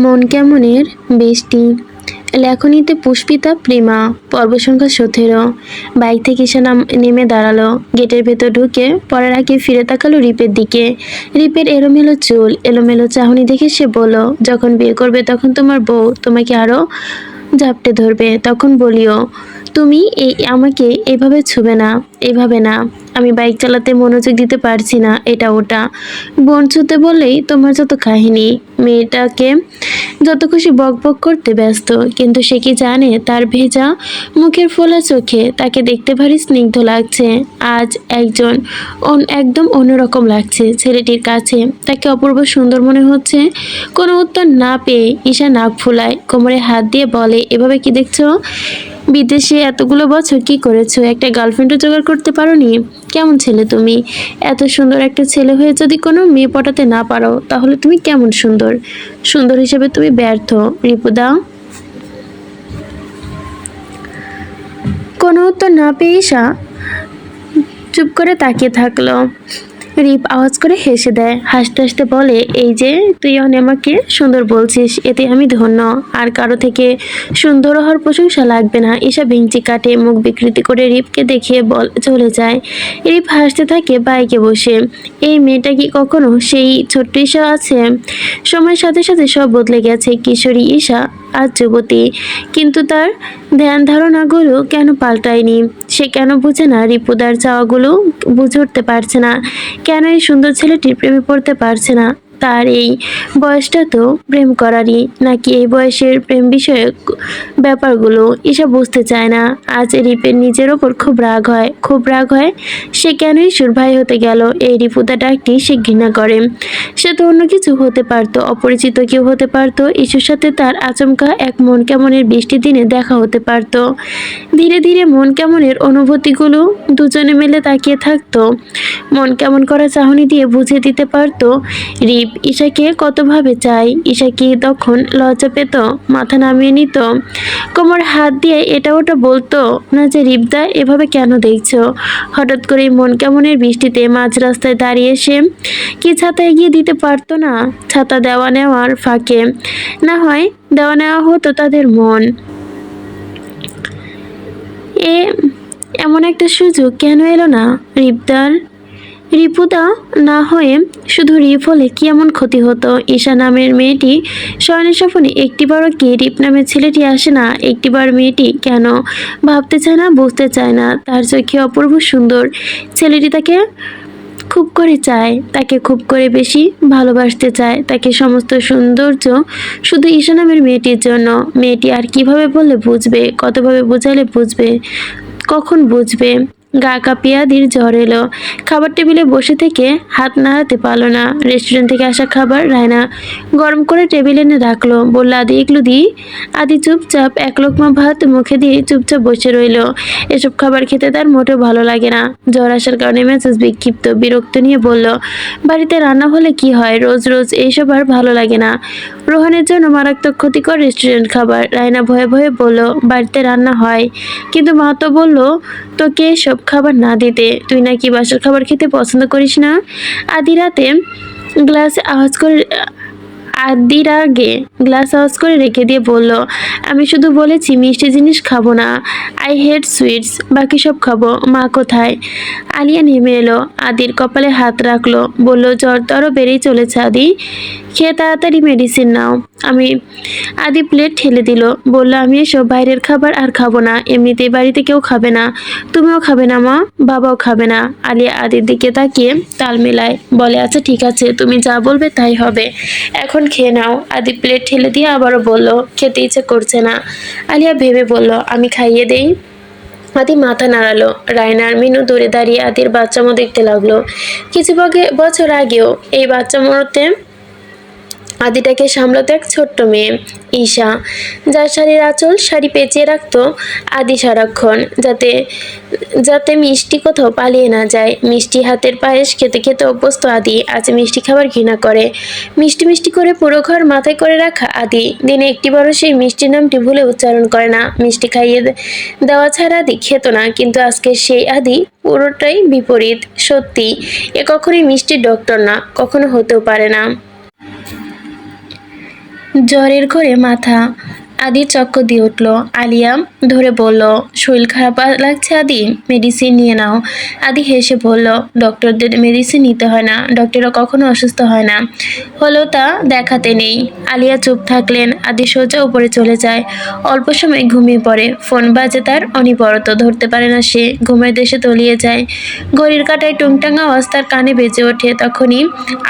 মন কেমনের বৃষ্টি। লেখনীতে পুষ্পিতা প্রেমা। পর্ব সংখ্যা 17। বাইক থেকে ঈশা নেমে দাঁড়ালো। গেটের ভেতর ঢুকে পড়ার আগে ফিরে তাকালো রিপের দিকে। রিপের এলোমেলো চুল, এলোমেলো চাহনি দেখে সে বলল, যখন বিয়ে করবে তখন তোমার বউ তোমাকে আরো ঝাপটে ধরবে, তখন বলিও তুমি আমাকে এভাবে ছুবে না, এভাবে না। আমি বাইক চালাতে মনোযোগ দিতে পারছি না, এটা ওটা। বোন ছুতে বললেই তোমার যত কাহিনী। মেয়েটাকে যত খুশি বক বক করতে ব্যস্ত, কিন্তু সে কি জানে তার ভেজা মুখের ফোলা চোখে তাকে দেখতে ভারী স্নিগ্ধ লাগছে। আজ একদম অন্যরকম লাগছে ছেলেটির কাছে। তাকে অপূর্ব সুন্দর মনে হচ্ছে। কোনো উত্তর না পেয়ে ঈশা নাক ফুলায়, কোমরে হাত দিয়ে বলে, এভাবে কি দেখছো? বিদেশে এতগুলো বছর কি করেছো? একটা গার্লফ্রেন্ডও জোগাড় করতে পারোনি? কেমন ছেলে তুমি? এত সুন্দর একটা ছেলে হয়ে যদি কোনো মেয়ে পটাতে না পারো, তাহলে তুমি কেমন সুন্দর? সুন্দর হিসেবে তুমি ব্যর্থ, রিপুদা। কোনো উত্তর না পেয়ে ঈশা চুপ করে তাকিয়ে থাকলো। রিপ আওয়াজ করে হেসে দেয়, হাসতে হাসতে বলে, এই যে তুই আমাকে সুন্দর বলছিস, এতে আমি ধন্য। আর কারো থেকে সুন্দর হওয়ার প্রশংসা লাগবে না। ঈশা ভেঙচি কাটে, মুখ বিকৃতি করে রিপকে দেখিয়ে চলে যায়। রিপ হাসতে থাকে বাইকে বসে। এই মেয়েটা কি কখনো সেই ছোট্ট ঈশা আছে? সময়ের সাথে সাথে সব বদলে গেছে। কিশোরী ঈশা আজ যুবতী, কিন্তু তার ধ্যান ধারণাগুলো কেন পাল্টায়নি? সে কেন বুঝে না রিপুদার চাওয়াগুলো? বুঝে উঠতে পারছে না কেন এই সুন্দর ছেলেটির প্রেমে পড়তে পারছে না। তার এই বয়সটা তো প্রেম করারই, নাকি এই বয়সের প্রেম বিষয়ক ব্যাপারগুলো ঈশা বুঝতে চায় না। আজ রিপের নিজের ওপর খুব রাগ হয়। সে কেন ইস্যুর ভাই হতে গেল? এই রিপুদা ডাকটি সে ঘৃণা করে। সে তো অন্য কিছু হতে পারতো, অপরিচিত কেউ হতে পারতো। ইস্যুর সাথে তার আচমকা এক মন কেমনের বৃষ্টি দিনে দেখা হতে পারতো। ধীরে ধীরে মন কেমনের অনুভূতিগুলো দুজনে মিলে তাকিয়ে থাকতো। মন কেমন করা চাহনি দিয়ে বুঝে দিতে পারতো রিপ ঈশাকে কতভাবে চায়। ঈশা কি তখন লজ্জা পেত, মাথা নামিয়ে নিত, কোমর হাত দিয়ে এটা ওটা বলতো না যে, রিপদা এভাবে কেন দেখছো? হঠাৎ করে মন কেমনের বৃষ্টিতে মাঝ রাস্তায় দাঁড়িয়ে সে কি ছাতা এগিয়ে দিতে পারতো না? ছাতা দেওয়া নেওয়ার ফাঁকে না হয় দেওয়া নেওয়া হতো তাদের মন। এ এমন একটা সুযোগ কেন এলো না রিপদার? রিপুদা না হয়ে শুধু রিপ হলে কি এমন ক্ষতি হতো? ঈশা নামের মেয়েটি শয়নের স্বপ্নে একটিবারও কি রিপ নামের ছেলেটি আসে না? একটিবার মেয়েটি কেন ভাবতে চায় না, বুঝতে চায় না? তার চোখে অপূর্ব সুন্দর ছেলেটি তাকে খুব করে চায়, তাকে খুব করে বেশি ভালোবাসতে চায়। তাকে সমস্ত সৌন্দর্য শুধু ঈশা নামের মেয়েটির জন্য। মেয়েটি আর কিভাবে বললে বুঝবে? কতভাবে বোঝালে বুঝবে? কখন বুঝবে? গা কাঁপিয়ে আদির জ্বর এলো। খাবার টেবিলে বসে থেকে হাত নাড়াতে পারলো না। রেস্টুরেন্ট থেকে আসা খাবার রায়না গরম করে টেবিলে এনে রাখলো। বলল, আদি এগুলো দিই। আদি চুপচাপ এক লোকমা ভাত মুখে দিয়ে চুপচাপ বসে রইল। এসব খাবার খেতে তার মোটেও ভালো লাগে না। জ্বর আসার কারণে মেজাজ বিক্ষিপ্ত, বিরক্ত নিয়ে বলল, বাড়িতে রান্না হলে কি হয়, রোজ রোজ এইসব আর ভালো লাগে না। রোহানের জন্য মারাত্মক ক্ষতিকর রেস্টুরেন্ট খাবার। রায়না ভয়ে ভয়ে বলল, বাড়িতে রান্না হয়, কিন্তু মা তো বলল তোকে সব খাবার না দিতে। তুই নাকি বাসার খাবার খেতে পছন্দ করিস না? আধি রাতে গ্লাসে আওয়াজ করে আদির আগে গ্লাস আওয়াজ করে রেখে দিয়ে বলল, আমি শুধু বলেছি মিষ্টি জিনিস খাবো না, আই হেট সুইটস, বাকি সব খাবো। মা কোথায়? আলিয়া নেমে এলো, আদির কপালে হাত রাখলো, বলল, জ্বর তো আরো বেড়েই চলেছে আদি, খেয়ে তাড়াতাড়ি মেডিসিন নাও। আদি প্লেট ঠেলে দিল, বলল, আমি এসব বাইরের খাবার আর খাবো না, এমনিতেই বাড়িতে কেউ খাবে না, তুমিও খাবে না মা, বাবাও খাবে না। আলিয়া আদির দিকে তাকিয়ে তাল মেলায়, বলে, আচ্ছা ঠিক আছে, তুমি যা বলবে তাই হবে, এখন খেয়ে নাও। আদি প্লেট ঠেলে দিয়ে আবারও বলল, খেতে ইচ্ছে করছে না। আলিয়া ভেবে বলল, আমি খাইয়ে দেই। আদি মাথা নাড়ালো। রায়নার মিনু দূরে দাঁড়িয়ে আদির বাচ্চামো দেখতে লাগলো। কিছু বছর আগেও এই বাচ্চামোতে আদিটাকে সামলাতো এক ছোট্ট মেয়ে, ঈশা, যার শাড়ির আঁচল শাড়ি পেঁচিয়ে রাখতো আদি সারাক্ষণ, যাতে যাতে মিষ্টি কোথাও পালিয়ে না যায়। মিষ্টি হাতের পায়েস খেতে খেতে অভ্যস্ত আদি আজ মিষ্টি খাবার ঘৃণা করে। মিষ্টি মিষ্টি করে পুরো ঘর মাথায় করে রাখা আদি দিনে একটিবারও সেই মিষ্টির নামটি ভুলে উচ্চারণ করে না। মিষ্টি খাইয়ে দেওয়া ছাড়া আদি খেত না, কিন্তু আজকে সেই আদি পুরোটাই বিপরীত। সত্যি এ কখনোই মিষ্টির ডক্টর না, কখনো হতেও পারে না। জ্বরের ঘোরে মাথা। আদির চক্কর দিয়ে উঠল। আলিয়া ধরে বলল, শরীর খারাপ লাগছে আদি, মেডিসিন নিয়ে নাও। আদি হেসে বলল, ডক্টরদের মেডিসিন নিতে হয় না, ডক্টররা কখনো অসুস্থ হয় না, হলেও তা দেখাতে নেই। আলিয়া চুপ থাকলেন। আদি সোজা উপরে চলে যায়। অল্প সময় ঘুমিয়ে পড়ে। ফোন বাজে তার অনিবরত, ধরতে পারে না সে, ঘুমের দেশে তলিয়ে যায়। ঘড়ির কাঁটায় টুংটাং আওয়াজ তার কানে বেজে ওঠে। তখনই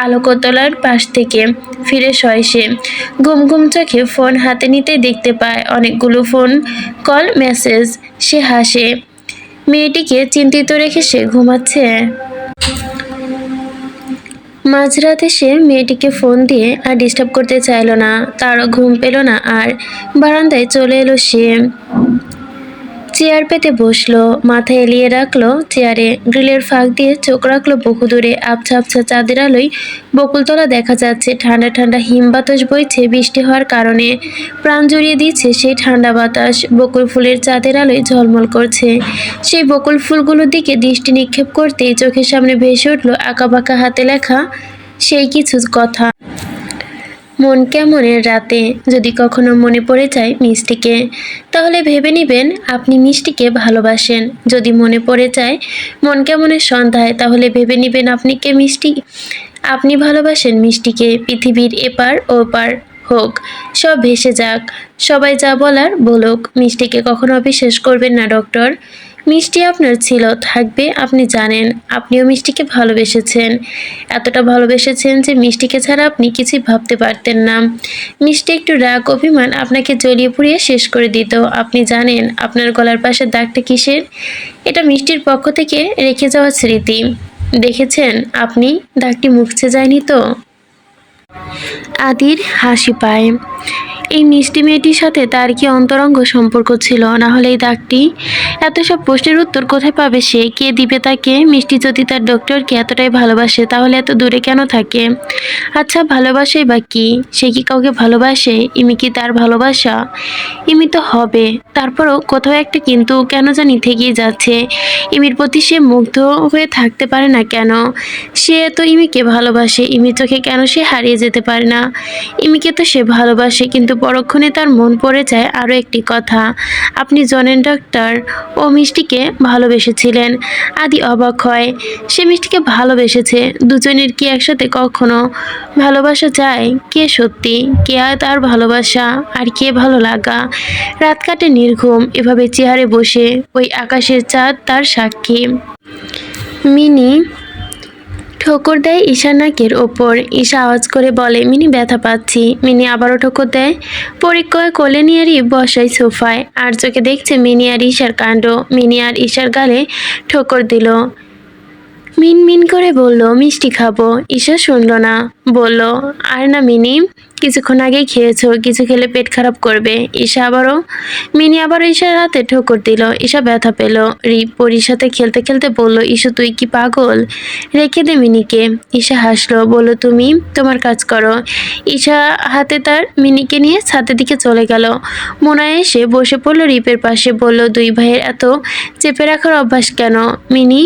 আলোকতলার পাশ থেকে ফিরে শয় সে। ঘুম ঘুম চোখে ফোন হাতে নিতেই দেখতে পায় অনেকগুলো ফোন কল মেসেজ। সে হাসে। মেয়েটিকে চিন্তিত রেখে সে ঘুমাচ্ছে। মাঝরাতে সে মেয়েটিকে ফোন দিয়ে আর ডিস্টার্ব করতে চাইল না। তারও ঘুম পেল না আর। বারান্দায় চলে এলো সে। চেয়ার পেতে বসলো, মাথা এলিয়ে রাখলো চেয়ারে, গ্রিলের ফাঁক দিয়ে চোখ রাখলো বহুদূরে। আবছা আবছা চাঁদের আলোয় বকুলতলা দেখা যাচ্ছে। ঠান্ডা ঠান্ডা হিম বাতাস বইছে বৃষ্টি হওয়ার কারণে। প্রাণ জড়িয়ে দিচ্ছে সেই ঠান্ডা বাতাস। বকুল ফুলের চাঁদের আলোয় ঝলমল করছে। সেই বকুল ফুলগুলোর দিকে দৃষ্টি নিক্ষেপ করতেই চোখের সামনে ভেসে উঠল আঁকাবাঁকা হাতে লেখা সেই কিছু কথা। মন কেমনের রাতে যদি কখনো মনে পড়ে যায় মিষ্টিকে, তাহলে ভেবে নেবেন আপনি মিষ্টিকে ভালোবাসেন। যদি মনে পড়ে যায় মন কেমনের সন্ধ্যায়, তাহলে ভেবে নেবেন আপনি ভালোবাসেন মিষ্টিকে। পৃথিবীর এপার ওপার হোক, সব ভেসে যাক, সবাই যা বলার বলুক, মিষ্টিকে কখনো অবিশ্বাস করবেন না ডক্টর। মিষ্টি আপনার ছিল, থাকবে, আপনি জানেন। আপনিও মিষ্টিকে ভালোবেসেছেন, এতটা ভালোবেসেছেন যে মিষ্টিকে ছাড়া আপনি কিছুই ভাবতে পারতেন না। মিষ্টি একটু রাগ অভিমান আপনাকে জ্বলিয়ে পুড়িয়ে শেষ করে দিত। আপনি জানেন আপনার গলার পাশে দাগটা কিসের? এটা মিষ্টির পক্ষ থেকে রেখে যাওয়া স্মৃতি। দেখেছেন আপনি, দাগটি মুছতে যায়নি তো? আদির হাসি পায়। এই মিষ্টি মেয়েটির সাথে তার কি অন্তরঙ্গ সম্পর্ক ছিল? না হলে এই দাগটি? এত সব প্রশ্নের উত্তর কোথায় পাবে সে? কে দিবে তাকে? মিষ্টি যদি তার ডক্টরকে এতটাই ভালোবাসে, তাহলে এত দূরে কেন থাকে? আচ্ছা, ভালোবাসে বা কি? সে কি কাউকে ভালোবাসে? ইমি কি তার ভালোবাসা? ইমি তো হবে, তারপরও কোথাও একটা কিন্তু কেন জানি থেকেই যাচ্ছে। ইমির প্রতি সে মুগ্ধ হয়ে থাকতে পারে না কেন? সে তো ইমিকে ভালোবাসে, ইমির চোখে কেন সে হারিয়ে যেতে পারে না? ইমিকে তো সে ভালোবাসে, কিন্তু পরক্ষণে তার মন পড়ে যায় আরও একটি কথা। আপনি জানেন ডাক্তার, ও মিষ্টিকে ভালোবেসেছিলেন। আদি অবাক হয়। সে মিষ্টিকে ভালোবেসেছে? দুজনের কি একসাথে কখনো ভালোবাসা যায়? কে সত্যি, কে তার ভালোবাসা, আর কে ভালো লাগা? রাত কাটে নির্ঘুম, এভাবে চেয়ারে বসে। ওই আকাশের চাঁদ তার সাক্ষী। মিনি ঠোকর দেয় ঈশার নাকের ওপর। ঈশা আওয়াজ করে বলে, মিনি ব্যথা পাচ্ছি। মিনি আবারও ঠোকর দেয়। পরীক্ষায় কোলে নিয়ে বসায় সোফায়, আর চোখে দেখছে মিনি আর ঈশার কাণ্ড। মিনি আর ঈশার গালে ঠোকর দিল। মিন মিন করে বলল, মিষ্টি খাবো। ঈশা শুনল না, বলল, আর না মিনি, কিছুক্ষণ আগেই খেয়েছো, কিছু খেলে পেট খারাপ করবে। মিনি আবারও ঈশার হাতে ঠোকর দিল। ঈশা ব্যথা পেল। পরীর সাথে খেলতে খেলতে বলল, ঈশা তুই কি পাগল? রেখে দে মিনিকে। ঈশা হাসলো, বলল, তুমি তোমার কাজ করো। ঈশা হাতে তার মিনিকে নিয়ে ছাদের দিকে চলে গেল। মোনা এসে বসে পড়ল রিপের পাশে, বলল, দুই ভাইয়ের এত চেপে রাখার অভ্যাস কেন? মিনি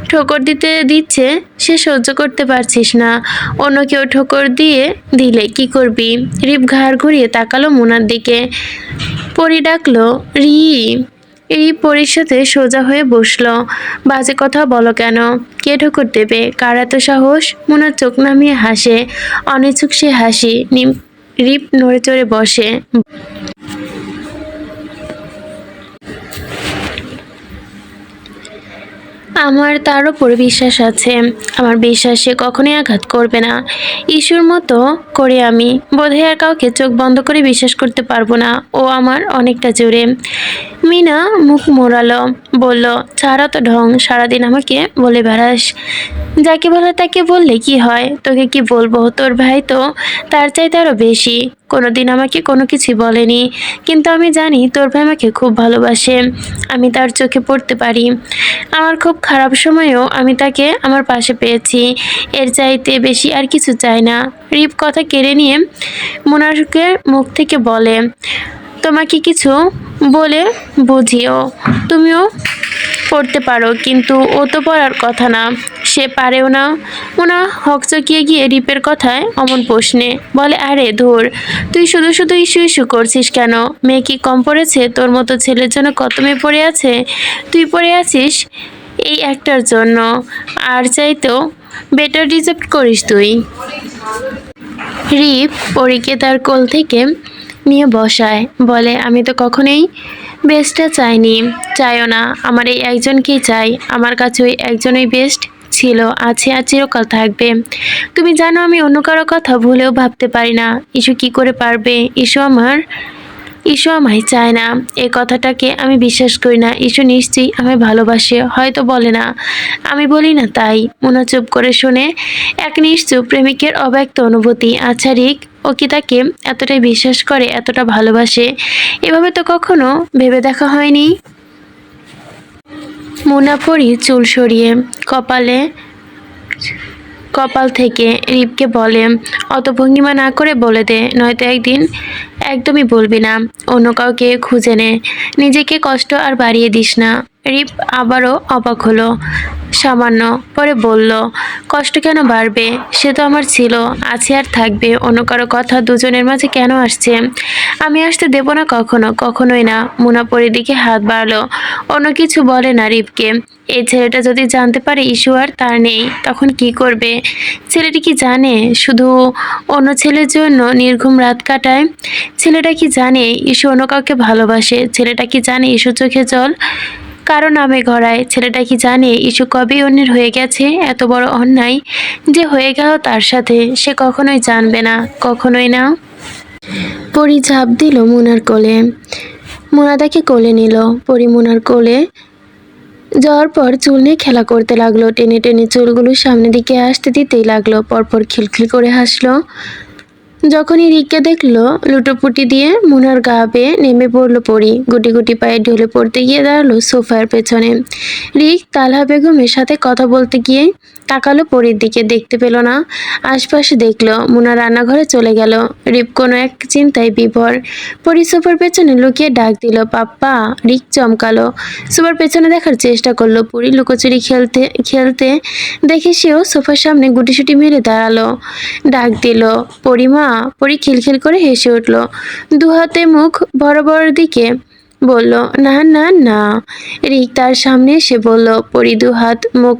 ঠোকর দিচ্ছে, সে সহ্য করতে পারছিস না। অন্য কেউ ঠোকর দিলে কি করবি? রিপ ঘাড় ঘুরিয়ে তাকালো মোনার দিকে। পরি ডাকলো, পরীর সাথে সোজা হয়ে বসলো। বাজে কথা বলো কেন? কে ঠোকর দেবে? কার এত সাহস? মোনার চোখ নামিয়ে হাসে, অনিচ্ছুক সে হাসি। রিপ নড়ে চড়ে বসে। আমার তার ওপর বিশ্বাস আছে। আমার বিশ্বাস সে কখনোই আঘাত করবে না। ইস্যুর মতো করে আমি বোধহয় আর কাউকে চোখ বন্ধ করে বিশ্বাস করতে পারবো না। ও আমার অনেকটা জোরে। মিনা মুখ মোড়ালো, বলল, ছাড়া তো ঢং, সারাদিন আমাকে বলে বেড়াস। যাকে বলে তাকে বললে কি হয়? তোকে কি বলবো? তোর ভাই তো তার চাইতে আরও বেশি। কোনোদিন আমাকে কোনো কিছু বলেনি, কিন্তু আমি জানি তোর ভাই আমাকে খুব ভালোবাসে। আমি তার চোখে পড়তে পারি। আমার খুব খারাপ সময়েও আমি তাকে আমার পাশে পেয়েছি। এর চাইতে বেশি আর কিছু চাই না। রিপ কথা কেড়ে নিয়ে মোনারকে মুখ থেকে বলে, তোমাকে কিছু বলে বুঝিও, তুমিও পড়তে পারো, কিন্তু ও তো পড়ার কথা না, সে পারেও না। মোনা হকচকিয়ে গিয়ে রিপের কথায় অমন প্রশ্নে বলে, আরে ধুর, তুই শুধু শুধু ইস্যু ইস্যু করছিস কেন? মেয়ে কি কম পড়েছে? তোর মতো ছেলের জন্য কত মেয়ে পড়ে আছে, তুই পড়ে আছিস এই একটার জন্য। আর চাইতেও বেটার ডিজার্ভ করিস তুই। রিপ পরীকে তার কোল থেকে নিয়ে বসায়, বলে, আমি তো কখনোই বেস্টটা চাইনি, চাইও না। আমার এই একজনকেই চাই, আমার কাছে ওই একজনই বেস্ট ছিল, আছে আর চিরকাল থাকবে। তুমি জানো আমি অন্য কারো কথা ভুলেও ভাবতে পারি না। ইস্যু কি করে পারবে? ইস্যু আমায় চায় না, এই কথাটাকে আমি বিশ্বাস করি না। ইস্যু নিশ্চয়ই আমায় ভালোবাসে, হয়তো বলে না, আমি বলি না তাই। মোনা চুপ করে শুনে, এক নিশ্চুপ প্রেমিকের অব্যক্ত অনুভূতি। আচ্ছা রিক, ও কি তাকে এতটাই বিশ্বাস করে, এতটা ভালোবাসে? এভাবে তো কখনো ভেবে দেখা হয়নি। মোনা পরি চুল সরিয়ে কপাল থেকে রিপকে বলে, অত ভঙ্গিমা না করে বলে দে, নয়তো একদিন একদমই বলবি না। অন্য কাউকে খুঁজে নে, নিজেকে কষ্ট আর বাড়িয়ে দিস না। রিপ আবারও অবাক হলো সামান্য, পরে বলল, কষ্ট কেন বাড়বে? সে তো আমার ছিল, আছে আর থাকবে। অন্য কারো কথা দুজনের মাঝে কেন আসছে? আমি আসতে দেব না, কখনো, কখনোই না। মুনাপরির দিকে হাত বাড়ালো, অন্য কিছু বলে না রিপকে। এই ছেলেটা যদি জানতে পারে ইস্যু আর তার নেই, তখন কি করবে? ছেলেটি কি জানে শুধু অন্য ছেলের জন্য নির্ঘুম রাত কাটায়? ছেলেটা কি জানে ইস্যু অন্য কাউকে ভালোবাসে? ছেলেটা কি জানে ইস্যু চোখে জল কারো নামে গড়ায়? ছেলেটা কি জানে ইস্যু কবেই অন্যের হয়ে গেছে? এত বড় অন্যায় যে হয়ে গেল তার সাথে, সে কখনোই জানবে না, কখনোই না। পরি ঝাঁপ দিল মুনার কোলে, মুনা তাকে কোলে নিল। পরি মুনার কোলে যাওয়ার পর চুল নিয়ে খেলা করতে লাগলো, টেনে টেনে চুলগুলো সামনের দিকে আসতে দিতেই লাগলো। পরপর খিলখিল করে হাসলো। যখনই রিককে দেখলো, লুটোপুটি দিয়ে মুনার গা বেয়ে নেমে পড়লো পরি। গুটি গুটি পায়ে ঢলে পড়তে গিয়ে দাঁড়ালো সোফার পেছনে। রিক তালহা বেগমের সাথে কথা বলতে গিয়ে তাকালো পরির দিকে, দেখতে পেল না। আশপাশে দেখলো, মুনা রান্নাঘরে চলে গেল। রিপ কোনো এক চিন্তায় বিভোর। পরি সোফার পেছনে লুকিয়ে ডাক দিল, পাপ্পা। রিক চমকালো, সোফার পেছনে দেখার চেষ্টা করলো। পরি লুকোচুরি খেলতে খেলতে দেখে সেও সোফার সামনে গুটিসুটি মেরে দাঁড়ালো, ডাক দিল, পরিমা। পরি খিলখিল করে হেসে উঠল, দু হাতে মুখ বরাবর দিকে বলল, না না না। রিক তার সামনে এসে বলল, পরি দু হাত মুখ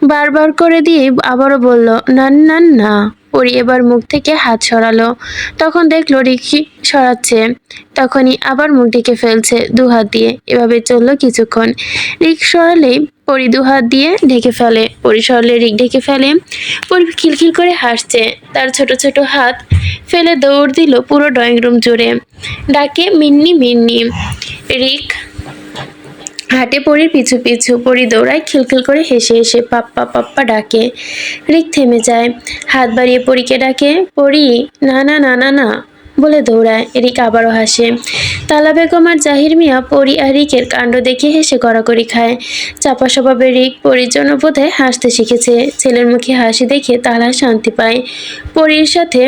বারবার করে দিয়ে আবারও বলল, না না না। পরি এবার মুখ থেকে হাত সরালো, তখন দেখলো রিক সরাচ্ছে, তখনই আবার মুখ ঢেকে ফেলছে দু হাত দিয়ে। এভাবে চললো কিছুক্ষণ। রিক সরালেই পরি দু হাত দিয়ে ঢেকে ফেলে, পরি সরলে রিক ঢেকে ফেলে। পরি খিলখিল করে হাসছে, তার ছোট ছোট হাত ফেলে দৌড় দিল পুরো ড্রয়িং রুম জুড়ে, ডাকে, মিন্নি মিন্নি। রিক হাঁটে পরির পিছু পিছু, পরি দৌড়ায় খিলখিল করে হেসে হেসে, পাপ্পা পাপ্পা ডাকে। রিক থেমে যায়, হাত বাড়িয়ে পরিকে ডাকে, পরি, না না না না না বলে দৌড়ায়। রিক আবারও হাসে। তালা বেগম আর জাহির মিয়া পরি আর রিকের কাণ্ড দেখে হেসে কড়াকড়ি খায়। চাপা স্বভাবে রিক পরির জন্য বোধহয় হাসতে শিখেছে। ছেলের মুখে হাসি দেখে তালা শান্তি পায়। পরির সাথে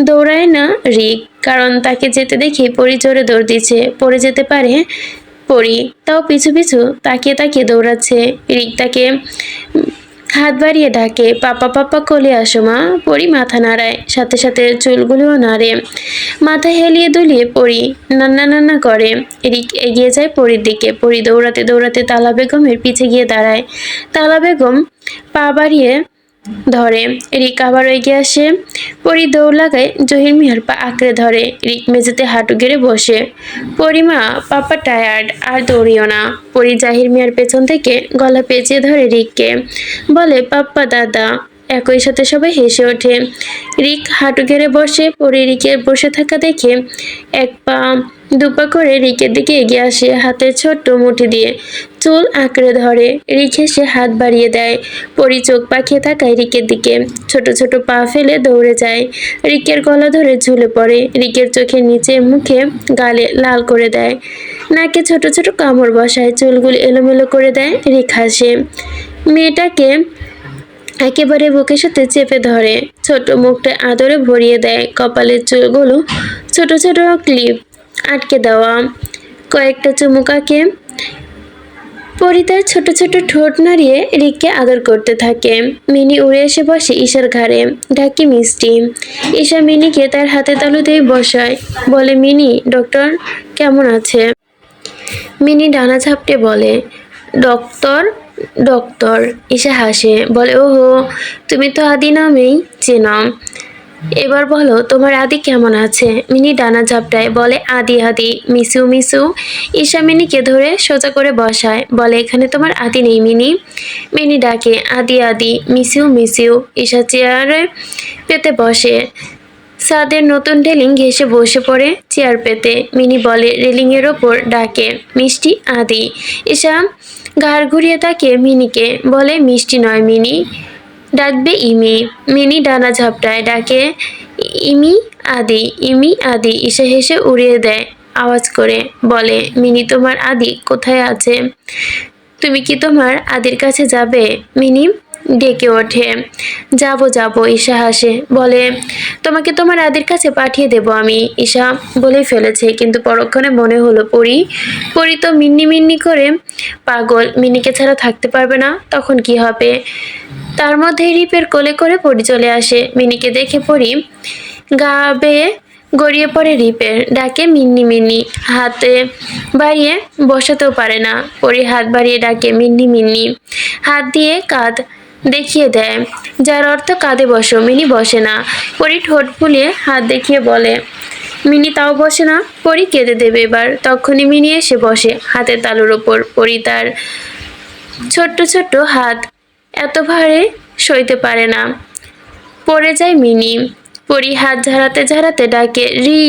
দৌড়ায় না রিক, কারণ তাকে যেতে দেখে পরি জোরে দৌড় দিচ্ছে, পড়ে যেতে পারে পরি, তাও পিছু পিছু তাকিয়ে তাকিয়ে দৌড়াচ্ছে। রিক তাকে হাত বাড়িয়ে ডাকে, পাপা পাপা কোলে আসো মা। পরি মাথা নাড়ায়, সাথে সাথে চুলগুলোও নাড়ে। মাথা হেলিয়ে দুলিয়ে পরি নান্না নান্না করে। রিক এগিয়ে যায় পরির দিকে। পরি দৌড়াতে দৌড়াতে তালা বেগমের পিছে গিয়ে দাঁড়ায়। তালা বেগম পা বাড়িয়ে ধরে, রিক আবার এগিয়ে আসে। পরি দৌড় লাগায়, জহির মিয়ার পা আঁকড়ে ধরে। রিক মেঝেতে হাঁটু গেড়ে বসে, পরিমা, পাপা টায়ার্ড, আর দৌড়িও না। পরি জাহির মিয়ার পেছন থেকে গলা পেঁচিয়ে ধরে রিককে, বলে, পাপ্পা দাদা। একই সাথে সবাই হেসে ওঠে। রিক হাঁটু গেড়ে বসে। পরি রিকের বসে থাকা দেখে এক পা দুপা করে রিকের দিকে এগিয়ে আসে, হাতের ছোট্ট মুঠি দিয়ে চুল আঁকড়ে ধরে। রিক হেসে হাত বাড়িয়ে দেয়। পরি চোখ পাকিয়ে তাকায় রিকের দিকে, ছোট ছোট পা ফেলে দৌড়ে যায়। রিকের গলা ধরে ঝুলে পড়ে, রিকের চোখের নিচে, মুখে, গালে লাল করে দেয়, নাকে ছোট ছোট কামড় বসায়, চুলগুলো এলোমেলো করে দেয়। রিক হাসে, মেয়েটাকে একেবারে বুকের সাথে চেপে ধরে, ছোট মুখটা আদরে ভরিয়ে দেয়। কপালের চুলগুলো ছোট ছোট ক্লিপ আটকে দেওয়া, কয়েকটা চুমুকাকে পরি তার ছোট ছোট ঠোঁট নাড়িয়ে রিককে আদর করতে থাকে। মিনি উড়ে এসে বসে ঈশার ঘাড়ে, ডাকে মিষ্টি। ঈশা মিনিকে তার হাতে তালুতেই বসায়, বলে মিনি ডক্টর কেমন আছে? মিনি ডানা ঝাপটে বলে, ডক্টর ডক্টর। ঈশা হাসে, বলে ওহো, তুমি তো আদি নামেই চেনো। এবার বলো তোমার আদি কেমন আছে? মিনি ডানা ঝাপটায়, বলে আদি আদি মিসু মিসু। ঈশা মিনিকে ধরে সোজা করে বসায়, বলে এখানে তোমার আদি নেই মিনি। মিনি ডাকে আদি আদি মিসিউ মিসিউ। ঈশা চেয়ারে পেতে বসে। সাদের নতুন রেলিং ঘেঁষে বসে পড়ে চেয়ার পেতে। মিনি বলে রেলিংয়ের ওপর ডাকে মিষ্টি আদি। ঈশা ঘাড় ঘুরিয়ে তাকে মিনিকে, বলে মিষ্টি নয় মিনি, ডাকবে ইমি। মিনি ডানা ঝাপটায়, ডাকে ইমি আদি ইমি আদি। ঈশা হেসে উড়িয়ে দেয় আওয়াজ করে, বলে মিনি তোমার আদি কোথায় আছে? তুমি কি তোমার আদির কাছে যাবে? মিনি ডেকে ওঠে, যাবো যাবো। ঈশা হাসে, বলে তোমাকে তোমার আদির কাছে পাঠিয়ে দেব আমি। ঈশা বলে ফেলেছে, কিন্তু পরক্ষণে মনে হলো পরি পরি তো মিন্নি মিন্নি করে পাগল, মিনিকে ছাড়া থাকতে পারবে না, তখন কি হবে? তার মধ্যেই রিপের কোলে করে পরি চলে আসে। মিনিকে দেখে পরি গা বেয়ে গড়িয়ে পড়ে রিপের, ডাকে মিন্নি মিন্নি। হাতে বাড়িয়ে বসাতেও পারে না। পরি হাত বাড়িয়ে ডাকে মিন্নি মিন্নি, হাত দিয়ে কাঁধ দেখিয়ে দেয়, যার অর্থ কাঁধে বসো। মিনি বসে না। পরি ঠোঁট ফুলিয়ে হাত দেখিয়ে বলে, মিনি তাও বসে না। পরি কেঁদে দেবে এবার, তখনই মিনি এসে বসে হাতের তালুর ওপর। পরি তার ছোট্ট ছোট্ট হাত এত ভারে সইতে পারে না, পড়ে যায় মিনি। পরি হাত ঝাড়াতে ঝাড়াতে ডাকে রি।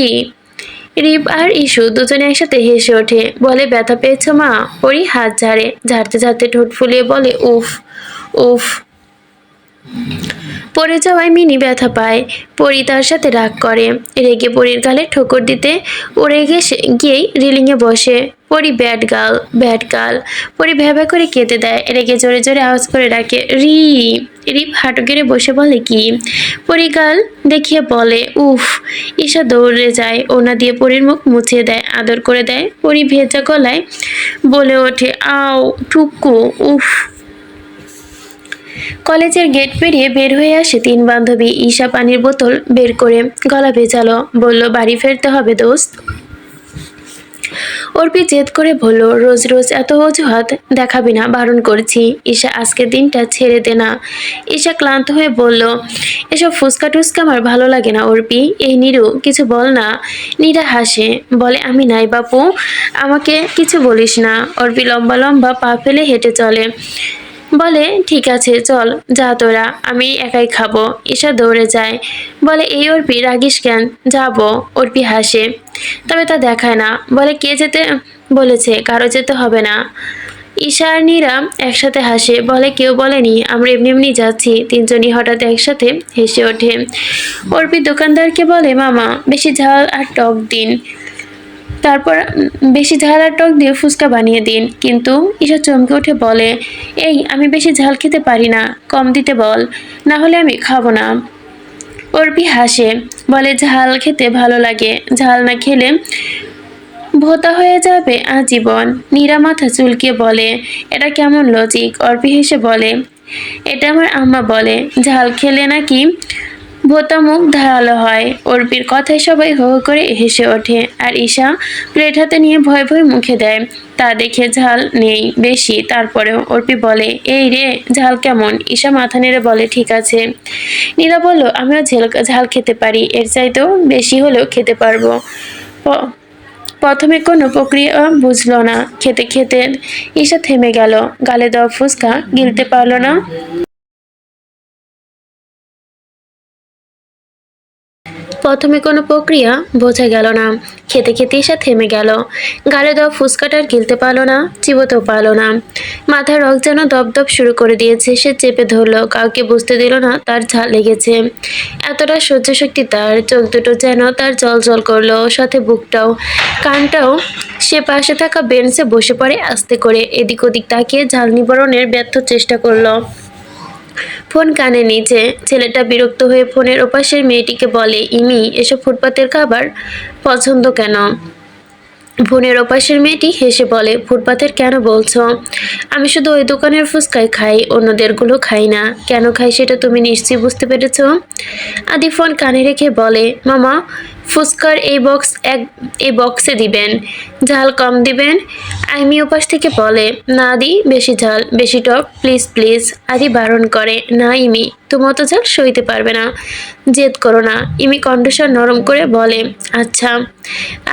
রিপ আর ইস্যু দুজনে একসাথে হেসে ওঠে, বলে ব্যথা পেয়েছো মা? পরি হাত ঝাড়তে ঝাড়তে ঠোঁট ফুলিয়ে বলে উফ উফ। পড়ে যাওয়ায় মিনি ব্যথা পায়। পরি তার সাথে রাগ করে, রেগে পরির গালে ঠোকর দিতে উড়ে গিয়েই রেলিংয়ে বসে। পরি ব্যাড গার্ল ব্যাড গার্ল। পরি ভ্যাভা করে কেঁদে দেয়, রেগে জোরে জোরে আওয়াজ করে ডাকে রি। রিপ হাঁটু গেড়ে বসে বলে কি? পরি গাল দেখিয়ে বলে উফ। ঈশা দৌড়ে যায়, ওনা দিয়ে পরির মুখ মুছিয়ে দেয়, আদর করে দেয়। পরি ভেজা গলায় বলে ওঠে আও টুকু উফ। কলেজের গেট পেরিয়ে বের হয়ে আসে তিন বান্ধবী। ঈশা পানির বোতল বের করে গলা ভেজালো, বলল বাড়ি ফিরতে হবে দোস্ত। অর্পি জেদ করে বলল রোজ রোজ এত অজুহাত দেখাবি না, বারণ করছি। ঈশা আজকের দিনটা ছেড়ে দে না। ঈশা ক্লান্ত হয়ে বলল এসব ফুচকা টুচকা আমার ভালো লাগে না অর্পি। এই নিরু কিছু বল না। নীরা হাসে, বলে আমি নাই বাপু, আমাকে কিছু বলিস না। অর্পি লম্বা লম্বা পা ফেলে হেঁটে চলে, বলে ঠিক আছে চল যা তোরা, আমি একাই খাবো। ঈশা দৌড়ে যায়, বলে এই অর্পি রাগিস কেন, যাবো। অর্পি হাসে, তবে তা দেখায় না, বলে কে যেতে বলেছে, কারো যেতে হবে না। ঈশা আর নীরা একসাথে হাসে, বলে কেউ বলেনি, আমরা এমনি এমনি যাচ্ছি। তিনজনই হঠাৎ একসাথে হেসে ওঠে। অর্পি দোকানদারকে বলে মামা বেশি ঝাল আর টক দিন, তারপর বেশি ঝাল আর টক দিয়ে ফুচকা বানিয়ে দিন। কিন্তু ঈশা চমকে উঠে বলে এই আমি বেশি ঝাল খেতে পারি না, কম দিতে বল, না হলে আমি খাবো না। অর্পি হাসে, বলে ঝাল খেতে ভালো লাগে, ঝাল না খেলে ভোতা হয়ে যাবে আজীবন। নীরা মাথা চুলকে বলে এটা কেমন লজিক? অর্পি হেসে বলে এটা আমার আম্মা বলে, ঝাল খেলে নাকি ভোতা মুখ ধারালো হয়। অর্পির কথায় সবাই হো হো করে হেসে ওঠে, আর ঈশা প্লেট হাতে নিয়ে ভয় ভয় মুখে দেয়। তা দেখে ঝাল নেই বেশি, তারপরেও অর্পি বলে এই রে ঝাল কেমন? ঈশা মাথা নেড়ে বলে ঠিক আছে। নীরা বলল আমিও ঝাল খেতে পারি, এর চাইতেও বেশি হলেও খেতে পারবো। প্রথমে কোনো প্রক্রিয়া বুঝলো না, খেতে খেতে ঈশা থেমে গেল, গালে দেওয়া ফুচকা গিলতে পারলো না। প্রথমে কোনো প্রক্রিয়া বোঝা গেল না, খেতে খেতে ঈশা থেমে গেল, গালে দেওয়া ফুচকাটার গিলতে পারলো না, চিবোতেও পারলো না। মাথার রক যেন দপদপ শুরু করে দিয়েছে, সে চেপে ধরলো, কাউকে বুঝতে দিল না তার ঝাল লেগেছে। এতটা সহ্য শক্তি তার, চোখ দুটো যেন তার জল জল করলো, সাথে বুকটাও কানটাও। সে পাশে থাকা বেঞ্চে বসে পড়ে আস্তে করে, এদিক ওদিক তাকিয়ে ঝাল নিবারণের ব্যর্থ চেষ্টা করলো। ফোন কানে নিচে, ছেলেটা বিরক্ত হয়ে ফোনের ওপাশের মেয়েটিকে বলে ইমি এসব ফুটপাতের খাবার পছন্দ কেন? ফোনের ওপাশের মেয়েটি হেসে বলে, ফুটপাতের কেন বলছো? আমি শুধু ওই দোকানের ফুচকাই খাই, অন্যদেরগুলো খাই না। কেন খাই সেটা তুমি নিশ্চয়ই বুঝতে পেরেছো। আদি ফোন কানে রেখে বলে, মামা ফুচকার এই বক্সে দিবেন, ঝাল কম দিবেন। আইমি ওপাশ থেকে বলে, না আদি, বেশি ঝাল বেশি টক, প্লিজ প্লিজ। আদি বারণ করে, না ইমি, তুমি অত ঝাল সইতে পারবে না, জেদ করো না। ইমি কণ্ঠস্বর নরম করে বলে, আচ্ছা।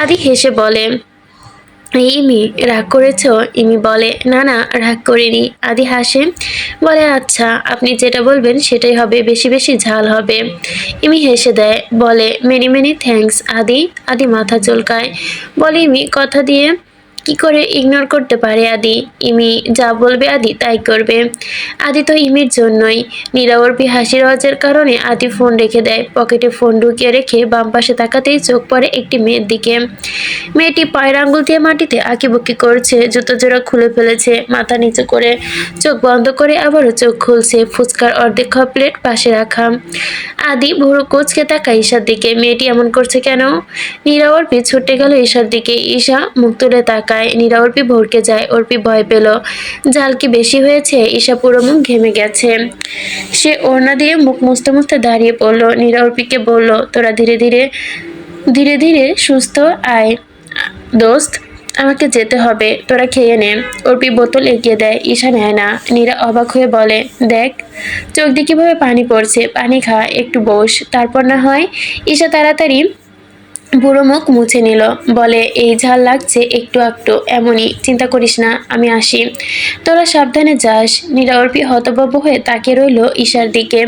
আদি হেসে বলে, ইমি রাগ করেছো? ইমি বলে, না না, রাগ করিনি। আদি হাসে, বলে, আচ্ছা আপনি যেটা বলবেন সেটাই হবে, বেশি বেশি ঝাল হবে। ইমি হেসে দেয়, বলে, মেনি মেনি থ্যাঙ্কস আদি। আদি মাথা চুলকায়, বলে, ইমি কথা দিয়ে কি করে ইগনোর করতে পারে আদি? ইমি যা বলবে আদি তাই করবে। আদি তো ইমির জন্যই। নীরবর্পী হাসির আওয়াজের কারণে আদি ফোন রেখে দেয়। পকেটে ফোন ঢুকিয়ে রেখে বাম পাশে তাকাতেই চোখ পড়ে একটি মেয়ের দিকে। মেয়েটি পায়ের আঙ্গুল দিয়ে মাটিতে আঁকিবুকি করছে, জুতো জোড়া খুলে ফেলেছে, মাথা নিচু করে চোখ বন্ধ করে আবারও চোখ খুলছে। ফুচকার অর্ধেক খাওয়া প্লেট পাশে রাখা। আদি ভুরু কুঁচকে তাকায় ঈশার দিকে। মেয়েটি এমন করছে কেন? নীরা ছুটে গেল ঈশার দিকে। ঈশা মুখ তুলে তাকায়। নীরা ভড়কে যায়। অর্পি ভয় পেল। ঝাল কি বেশি হয়েছে? ঈশা পুরো মুখ ঘেমে গেছে। সে ওড়না দিয়ে মুখ মুছতে মুছতে দাঁড়িয়ে পড়ল। নীরা বলল, তোরা ধীরে ধীরে ধীরে ধীরে সুস্থ আয় দোস্ত, আমাকে যেতে হবে, তোরা খেয়ে নে। অর্পি বোতল এগিয়ে দেয়। ঈশা নেয় না। নীরা অবাক হয়ে বলে, দেখ চোখ দিয়ে কিভাবে পানি পড়ছে, পানি খা, একটু বস, তারপর না হয়। ঈশা তাড়াতাড়ি বুড়ো মুখ মুছে নিল। বলে, এই ঝাল লাগছে একটু একটু, এমনই, চিন্তা করিস না, আমি আসি, তোরা সাবধানে যাস। নীরা অর্পি হতভম্ব হয়ে তাকিয়ে রইল ঈশার দিকে।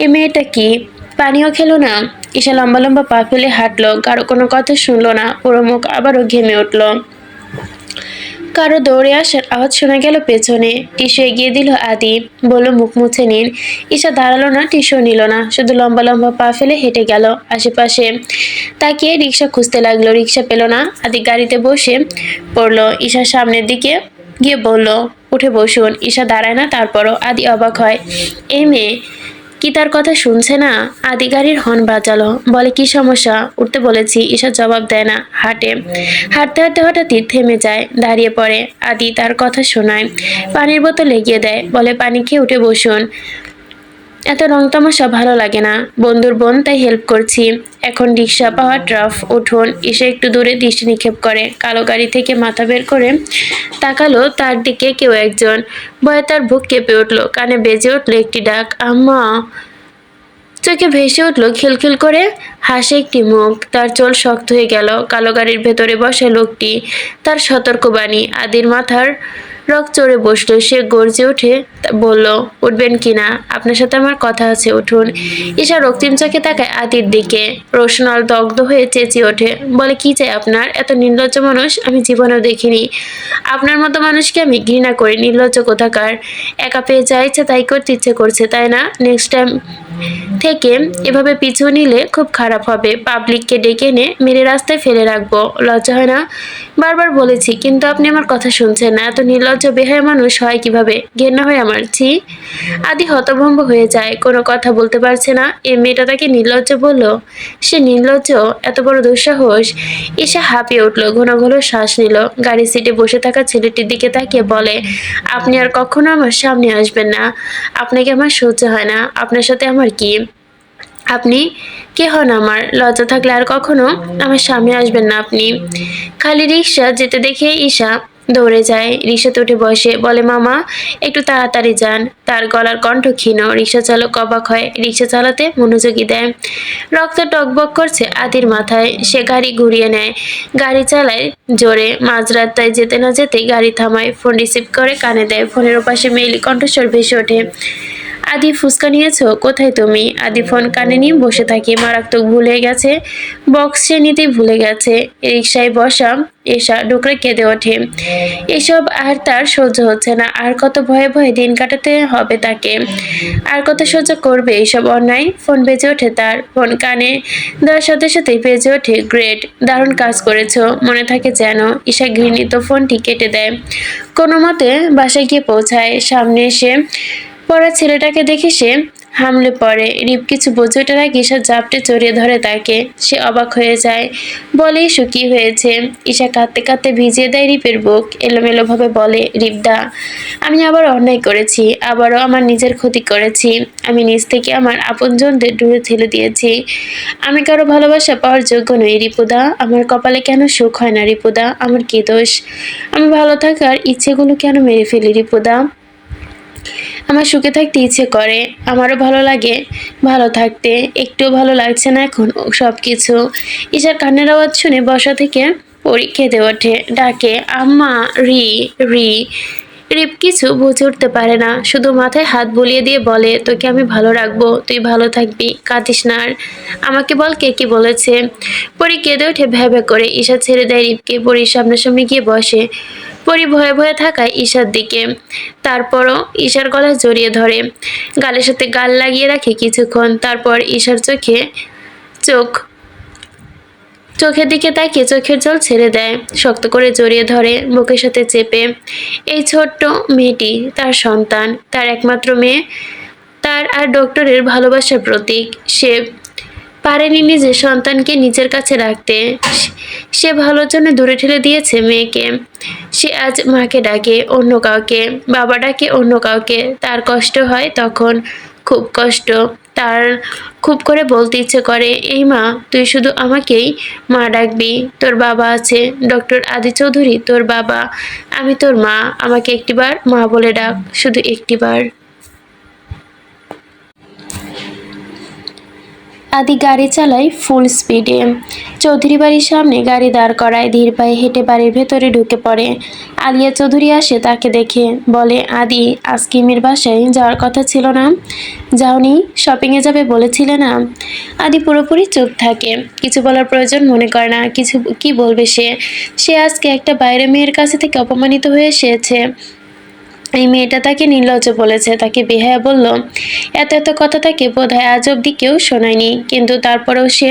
এ মেয়েটা কি, পানিও খেলো না? ঈশা লম্বা লম্বা পা ফেলে হাঁটলো। কারো কোনো কথা শুনলো না। পুরো মুখ আবারও ঘেমে উঠল। কারো দৌড়ে আসার আওয়াজ শোনা গেল পেছনে। টিস্যু এগিয়ে দিল আদি, বলল, মুখ মুছে নিন। ঈশা দাঁড়ালো না, টিস্যু নিল না, শুধু লম্বা লম্বা পা ফেলে হেঁটে গেল। আশেপাশে তাকিয়ে রিক্সা খুঁজতে লাগলো। রিক্সা পেল না। আদি গাড়িতে বসে পড়লো। ঈশার সামনের দিকে গিয়ে বলল, উঠে বসুন। ঈশা দাঁড়ায় না, তারপরও। আদি অবাক হয়, এই মেয়ে কি তার কথা শুনছে না? আদি গাড়ির হর্ন বাজালো। বলে, কি সমস্যা? উঠতে বলেছি। ঈশা জবাব দেয় না, হাঁটে। হাঁটতে হাঁটতে হঠাৎই থেমে যায়, দাঁড়িয়ে পড়ে। আদি তার কথা শোনায়, পানির বোতল এগিয়ে দেয়, বলে, পানি খেয়ে উঠে বসুন। এত রং তামাশা ভালো লাগে না, বন্ধুর বোন তাই হেল্প করছি। এখন রিক্সা পাওয়া ট্রাফ, উঠুন। এসে একটু দূরে দৃষ্টি নিক্ষেপ করে। কালো গাড়ি থেকে মাথা বের করে তাকালো তার দিকে কেউ একজন। ভয়ে তার বুক কেঁপে উঠলো। কানে বেজে উঠলো একটি ডাক, আম্মা। চোখে ভেসে উঠলো খিলখিল করে হাসে একটি মুখ। তার চোল শক্ত হয়ে গেল। কালো গাড়ির ভেতরে বসা লোকটি তার সতর্কবাণী। আদির মাথার রক চড়ে বসলো। সে গর্জে উঠে বলল, উঠবেন কিনা? আপনার সাথে আমার কথা আছে, উঠুন। ঈশা রক্তিম চোখে তাকায় আদির দিকে। রোশনাল দগ্ধ হয়ে চেঁচিয়ে ওঠে, বলে, কি চাই আপনার? এত নির্লজ্জ মানুষ আমি জীবনেও দেখিনি। আপনার মতো মানুষকে আমি ঘৃণা করি, নির্লজ্জ কোথাকার। একা পেয়ে যা ইচ্ছে তাই করতে ইচ্ছে করছে, তাই না? নেক্সট টাইম থেকে এভাবে পিছু নিলে খুব খারাপ হবে। পাবলিককে ডেকে এনে মেরে রাস্তায় ফেলে রাখবো। লজ্জা হয় না? বারবার বলেছি, কিন্তু আপনি আমার কথা শুনছেন না। এত নির্লজ্জ বেহায়া মানুষ হয় কিভাবে? ঘেন্না হয় আমার, ছি। আদি হতভম্ব হয়ে যায়, কোনো কথা বলতে পারছে না। এই মেয়েটা তাকে নির্লজ্জ বলল? সে নির্লজ্জ? এত বড় দুঃসাহস! ঈশা হাঁপিয়ে উঠল, ঘন ঘন শ্বাস নিল। গাড়ির সিটে বসে থাকা ছেলেটির দিকে তাকিয়ে বলে, আপনি আর কখনো আমার সামনে আসবেন না। আপনাকে আমার সহ্য হয় না। আপনার সাথে আমার কি? আপনি কে হন আমার? লজ্জা থাকলে আর কখনো আমার সামনে আসবেন না আপনি। খালি রিক্সা যেতে দেখে ঈশা দৌড়ে যায়, রিক্সাতে উঠে বসে, বলে, মামা একটু তাড়াতাড়ি যান। তার গলার কণ্ঠ ক্ষীণ। রিক্সা চালক অবাক হয়, রিক্সা চালাতে মনোযোগী দেয়। রক্ত টকবক করছে আদির মাথায়। সে গাড়ি ঘুরিয়ে নেয়, গাড়ি চালায় জোরে। মাঝরাস্তায় যেতে না যেতেই গাড়ি থামায়, ফোন রিসিভ করে কানে দেয়। ফোনের ওপাশে মেয়েলি কণ্ঠস্বর ভেসে ওঠে, আদি ফুসকা নিয়েছো? কোথায় তুমি? আদি ফোন কানে নিয়ে বসে থাকে। মারাত্মক ভুলে গেছে, বক্স সে নিতেই ভুলে গেছে। রিক্সায় বসা এসা ডুকরে কেঁদে ওঠে। এসব আর তার সহ্য হচ্ছে না। আর কত ভয়ে ভয়ে দিন কাটাতে হবে তাকে? আর কত সহ্য করবে এইসব অন্যায়? ফোন বেজে ওঠে তার। ফোন কানে দেওয়ার সাথে সাথেই বেজে ওঠে, গ্রেট, দারুণ কাজ করেছো, মনে থাকে যেন। ঈশা ঘৃণিত ফোনটি কেটে দেয়। কোনো মতে বাসায় গিয়ে পৌঁছায়। সামনে এসে পড়া ছেলেটাকে দেখে সে হামলে পড়ে। রিপ কিছু বোঝে ওঠার আগে ঈশা জাপটে জড়িয়ে ধরে তাকে। সে অবাক হয়ে যায়, বলে ইস্যু কি হয়েছে? ঈশা কাঁদতে কাঁদতে ভিজিয়ে দেয় রিপের বুক। এলোমেলো ভাবে বলে, রিপদা, আমি আবার অন্যায় করেছি, আবারও আমার নিজের ক্ষতি করেছি। আমি নিজ থেকে আমার আপনজনদের দূরে ঠেলে দিয়েছি। আমি কারো ভালোবাসা পাওয়ার যোগ্য নই রিপুদা। আমার কপালে কেন সুখ হয় না রিপুদা? আমার কি দোষ? আমি ভালো থাকার ইচ্ছেগুলো কেন মেরে ফেলি রিপুদা? আমার সুখে থাকতে ইচ্ছে করে, আমারও ভালো লাগে ভালো থাকতে। একটুও ভালো লাগছে না এখন সবকিছু। ঈশার কান্নার আওয়াজ শুনে বসা থেকে পরি কেঁদে ওঠে, ডাকে, আম্মা, রি, রি। রিপ কিছু বুঝে উঠতে পারে না, শুধু মাথায় হাত বুলিয়ে দিয়ে বলে, তোকে আমি ভালো রাখবো, তুই ভালো থাকবি, কাঁদিস না আর। আমাকে বল কে কি বলেছে? পরি কেঁদে ওঠে ভ্যাভ্যা করে। ঈশা ছেড়ে দেয় রিপকে, পরির সামনাসামনি গিয়ে বসে। পরি ভয়ে ভয়ে থাকায় ঈশার দিকে, তারপরও ঈশার গলায় জড়িয়ে ধরে, গালের সাথে গাল লাগিয়ে রাখে কিছুক্ষণ। তারপর ঈশার চোখ চোখের দিকে তাকিয়ে চোখের জল ছেড়ে দেয়, শক্ত করে জড়িয়ে ধরে বুকের সাথে চেপে। এই ছোট্ট মেয়েটি তার সন্তান, তার একমাত্র মেয়ে, তার আর ডক্টরের ভালোবাসার প্রতীক। সে পারেনি নিজের সন্তানকে নিজের কাছে রাখতে। সে ভালোর জন্য দূরে ঠেলে দিয়েছে মেয়েকে। সে আজ মাকে ডাকে অন্য কাউকে, বাবা ডাকে অন্য কাউকে। তার কষ্ট হয় তখন, খুব কষ্ট। তার খুব করে বলতে ইচ্ছে করে, এই মা, তুই শুধু আমাকেই মা ডাকবি। তোর বাবা আছে, ডক্টর আদি চৌধুরী তোর বাবা, আমি তোর মা, আমাকে একটিবার মা বলে ডাক, শুধু একটিবার। আদি গাড়ি চালায় ফুল স্পিডে। চৌধুরী বাড়ির সামনে গাড়ি দাঁড় করায়, ধীর পায়ে হেঁটে বাড়ির ভেতরে ঢুকে পড়ে। আলিয়া চৌধুরী আসে তাকে দেখে, বলে, আদি, আজ কিমের বাসায় যাওয়ার কথা ছিল না? যাওনি? শপিংয়ে যাবে বলেছিলে না? আদি পুরোপুরি চুপ থাকে, কিছু বলার প্রয়োজন মনে করে না। কি বলবে সে? সে আজকে একটা বাইরে মেয়ের কাছে থেকে অপমানিত হয়ে এসেছে। এই মেয়েটা তাকে নির্লজ্জ বলেছে, তাকে বেহায়া বলল। এত এত কথা তাকে বোধহয় আজ অব্দি কেউ শোনায়নি, কিন্তু তারপরেও সে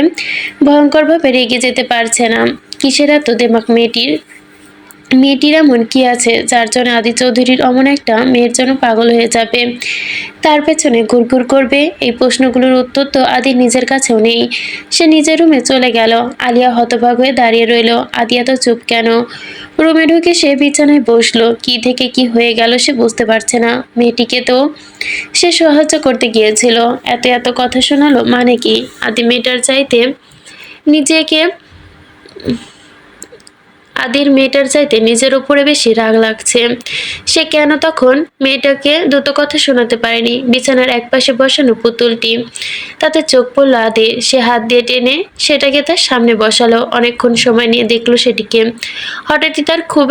ভয়ঙ্করভাবে রেগে যেতে পারছে না। কিসের এত দেমাক মেয়েটির? মেয়েটির এমন কি আছে যার জন্য আদি চৌধুরীর অমন একটা মেয়ের জন্য পাগল হয়ে যাবে, তার পেছনে ঘুরঘুর করবে? এই প্রশ্নগুলোর উত্তর তো আদি নিজের কাছেও নেই। সে নিজের রুমে চলে গেল। আলিয়া হতবাক হয়ে দাঁড়িয়ে রইল। আদি এত চুপ কেন? রুমে ঢুকে সে বিছানায় বসলো। কি থেকে কি হয়ে গেল সে বুঝতে পারছে না। মেয়েটিকে তো সে সাহায্য করতে গিয়েছিল, এত এত কথা শোনালো মানে কি? আদি মেয়েটার চাইতে নিজেকে আদির মেয়েটার চাইতে নিজের উপরে বেশি রাগ লাগছে। সে কেন তখন মেয়েটাকে দুটো কথা শোনাতে পারেনি? বিছানার একপাশে বসানো পুতুলটি, তাতে চোখ পড়লো আদির। সে হাত দিয়ে টেনে সেটাকে তার সামনে বসালো। অনেকক্ষণ সময় নিয়ে দেখলো সেটিকে। হঠাৎই তার খুব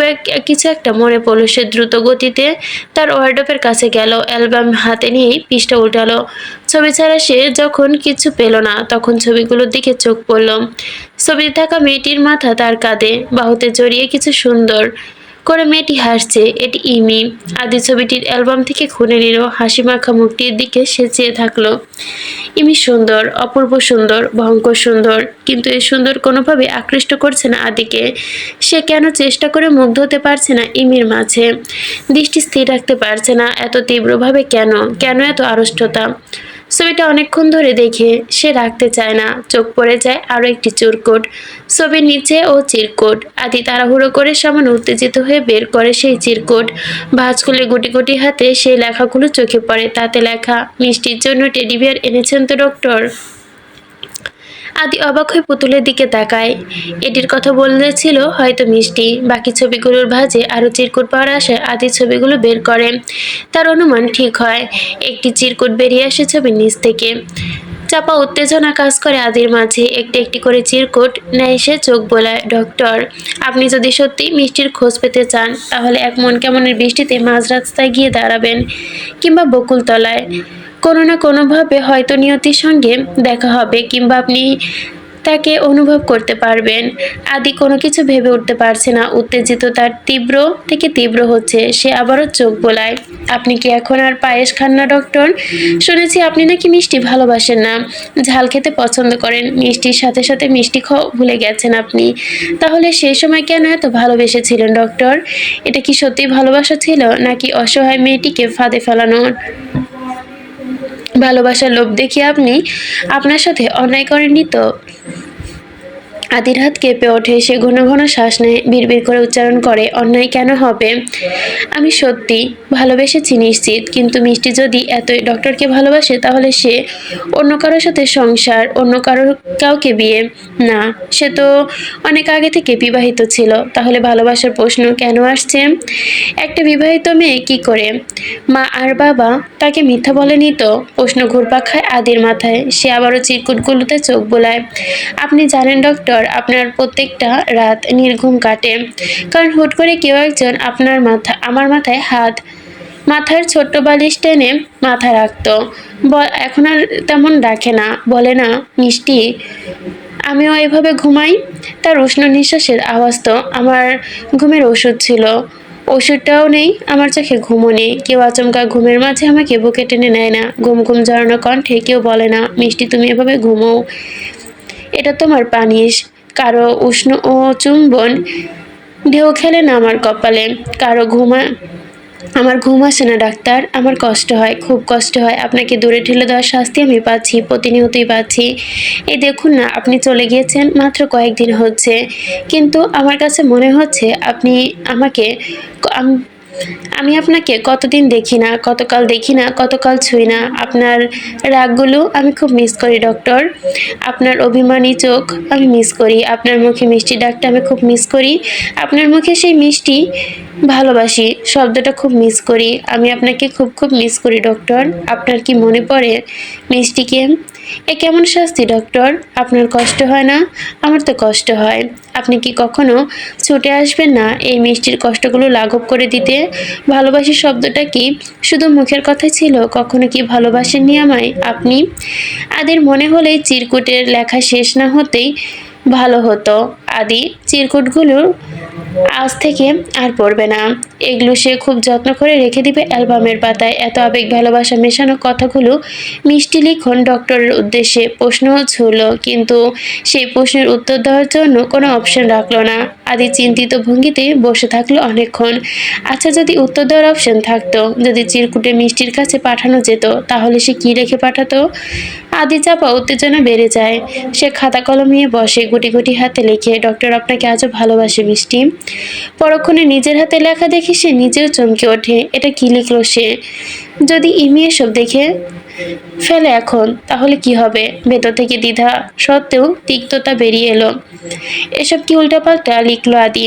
কিছু একটা মনে পড়লো। সে দ্রুত গতিতে তার ওয়ার্ডরোবের কাছে গেল, অ্যালবাম হাতে নিয়েই পৃষ্ঠা উল্টালো। ছবি ছাড়া সে যখন কিছু পেল না, তখন ছবিগুলোর দিকে চোখ পড়ল। ছবিতে থাকা মেয়েটির মাথা তার কাঁধে, বাহুতে জড়িয়ে কিছু সুন্দর করে মেয়েটি হাসছে। এটি ইমি। আদি ছবিটির অ্যালবাম থেকে খুলে নিল। হাসি মাখা মুখটির দিকে সে চেয়ে থাকলো। ইমি সুন্দর, অপূর্ব সুন্দর, ভয়ঙ্কর সুন্দর, কিন্তু এই সুন্দর কোনোভাবে আকৃষ্ট করছে না আদিকে। সে কেন চেষ্টা করে মুগ্ধ হতে পারছে না ইমির মাঝে? দৃষ্টি স্থির রাখতে পারছে না এত তীব্রভাবে কেন? কেন এত আড়ষ্টতা? ছবিটা অনেকক্ষণ ধরে দেখে সে রাখতে চায় না। চোখ পড়ে যায় আরো একটি চিরকুট, ছবির নিচে ও চিরকুট। আদি তাড়াহুড়ো করে সামান্য উত্তেজিত হয়ে বের করে সেই চিরকুট। ভাঁজ খুলে গুটি গুটি হাতে সেই লেখাগুলো চোখে পড়ে। তাতে লেখা, মিষ্টির জন্য টেডি বিয়ার এনেছেন তো ডক্টর? আদি অবাক হয়ে পুতুলের দিকে তাকায়। এটির কথা বলেছিল হয়তো মিষ্টি। বাকি ছবিগুলোর ভাঁজে আরো চিরকুট পাওয়ার আশায় আদি ছবিগুলো বের করে। তার অনুমান ঠিক হয়। একটি চিরকুট বেরিয়ে আসে ছবির নিচ থেকে। চাপা উত্তেজনা কাজ করে আদির মাঝে। একটি একটি করে চিরকুট নেয় সে, চোখ বোলায়। ডক্টর, আপনি যদি সত্যি মিষ্টির খোঁজ পেতে চান, তাহলে এক মন কেমনের বৃষ্টিতে মাঝ রাস্তায় গিয়ে দাঁড়াবেন, কিংবা বকুলতলায়। কোনো না কোনোভাবে হয়তো নিয়তির সঙ্গে দেখা হবে, কিংবা আপনি তাকে অনুভব করতে পারবেন। আদি কোনো কিছু ভেবে উঠতে পারছে না। উত্তেজিত তার তীব্র থেকে তীব্র হচ্ছে। সে আবারও চোখ বোলায়। আপনি কি এখন আর পায়েস খান না ডক্টর? শুনেছি আপনি নাকি মিষ্টি ভালোবাসেন না, ঝাল খেতে পছন্দ করেন। মিষ্টির সাথে সাথে মিষ্টি খাওয়া ভুলে গেছেন আপনি। তাহলে সেই সময় কেন এত ভালোবেসেছিলেন ডক্টর? এটা কি সত্যি ভালোবাসা ছিল, নাকি অসহায় মেয়েটিকে ফাঁদে ফেলানোর? ভালোবাসার লোভ দেখিয়ে আপনি আপনার সাথে অন্যায় করেননি তো? আদির হাত কেঁপে ওঠে, সে ঘন ঘন শ্বাস নেয়, বিড়বিড় করে উচ্চারণ করে, অন্যায় কেন হবে? আমি সত্যি ভালোবেসেছি নিশ্চিত, কিন্তু মিষ্টি যদি এতই ডক্টরকে ভালোবাসে তাহলে সে অন্য কারোর সাথে সংসার, অন্য কারোর কাউকে বিয়ে না, সে তো অনেক আগে থেকে বিবাহিত ছিল, তাহলে ভালোবাসার প্রশ্ন কেন আসছে? একটা বিবাহিত মেয়ে কি করে? মা আর বাবা তাকে মিথ্যা বলেনি তো? প্রশ্ন ঘুরপাক খায় আদির মাথায়, সে আবারও চিরকুটগুলোতে চোখ বোলায়। আপনি জানেন ডক্টর, আপনার প্রত্যেকটা রাত নির্ঘুম কাটে, কারণ হুট করে কেউ একজন আমার মাথায় মাথার ছোট্ট বালিশ টেনে মাথা রাখতো। এখন আর তেমন ডাকে না, বলে না মিষ্টি আমিও এভাবে ঘুমাই। তার উষ্ণ নিঃশ্বাসের আওয়াজ তো আমার ঘুমের ওষুধ ছিল। ওষুধটাও নেই, আমার চোখে ঘুমও নেই। কেউ আচমকা ঘুমের মাঝে আমাকে বুকে টেনে নেয় না, ঘুম ঘুম জড়ানো কণ্ঠে কেউ বলে না মিষ্টি তুমি এভাবে ঘুমোও, এটা তোমার পানিশ। কারো উষ্ণ ও চুম্বন ঢেউ খেলে না আমার কপালে। আমার ঘুম আসে না ডাক্তার, আমার কষ্ট হয়, খুব কষ্ট হয়। আপনাকে দূরে ঠেলে দেওয়ার শাস্তি আমি পাচ্ছি, প্রতিনিয়তই পাচ্ছি। এই দেখুন না, আপনি চলে গিয়েছেন মাত্র কয়েকদিন হচ্ছে, কিন্তু আমার কাছে মনে হচ্ছে আপনি আমাকে আমি আপনাকে কতদিন দেখি না, কতকাল দেখি না, কতকাল ছুঁই না। আপনার রাগগুলো আমি খুব মিস করি ডক্টর, আপনার অভিমানী চোখ আমি মিস করি, আপনার মুখে মিষ্টি ডাকটা আমি খুব মিস করি, আপনার মুখে সেই মিষ্টি ভালোবাসি শব্দটা খুব মিস করি। আমি আপনাকে খুব খুব মিস করি ডক্টর। আপনার কি মনে পড়ে মিষ্টিকে? এ কেমন শাস্তি ডক্টর? আপনার কষ্ট হয় না? আমার তো কষ্ট হয়। আপনি কি কখনো ছুটে আসবেন না এই মিষ্টির কষ্টগুলো লাঘব করে দিতে? ভালোবাসি শব্দটা কি শুধু মুখের কথা ছিল? কখনো কি ভালোবাসেননি আমায় আপনি? আদির মনে হলেই চিরকুটের লেখা শেষ না হতেই ভালো হতো। আদি চিরকুটগুলো আজ থেকে আর পড়বে না, এগুলো সে খুব যত্ন করে রেখে দিবে অ্যালবামের পাতায়। এত আবেগ ভালোবাসা মেশানো কথাগুলো মিষ্টি লিখন ডক্টরের উদ্দেশ্যে। প্রশ্ন ছুড়ল, কিন্তু সেই প্রশ্নের উত্তর দেওয়ার জন্য কোনো অপশন রাখলো না। আদি চিন্তিত ভঙ্গিতে বসে থাকলো অনেকক্ষণ। আচ্ছা, যদি উত্তর দেওয়ার অপশন থাকতো, যদি চিরকুটে মিষ্টির কাছে পাঠানো যেত, তাহলে সে কি রেখে পাঠাতো? আদি চাপা উত্তেজনা বেড়ে যায়, সে খাতা কলম নিয়ে বসে, গুটি গুটি হাতে লিখে, ডক্টর আপনাকে আজও ভালোবাসে মিষ্টি। পরক্ষণে নিজের হাতে লেখা দেখে সে নিজেও চমকে ওঠে। এটা কি লিখলো সে? যদি ইমি এসব দেখে ফেলে এখন, তাহলে কি হবে? ভেতর থেকে দ্বিধা সত্ত্বেও তিক্ততা বেরিয়ে এলো। এসব কি উল্টাপাল্টা লিখলো আদি?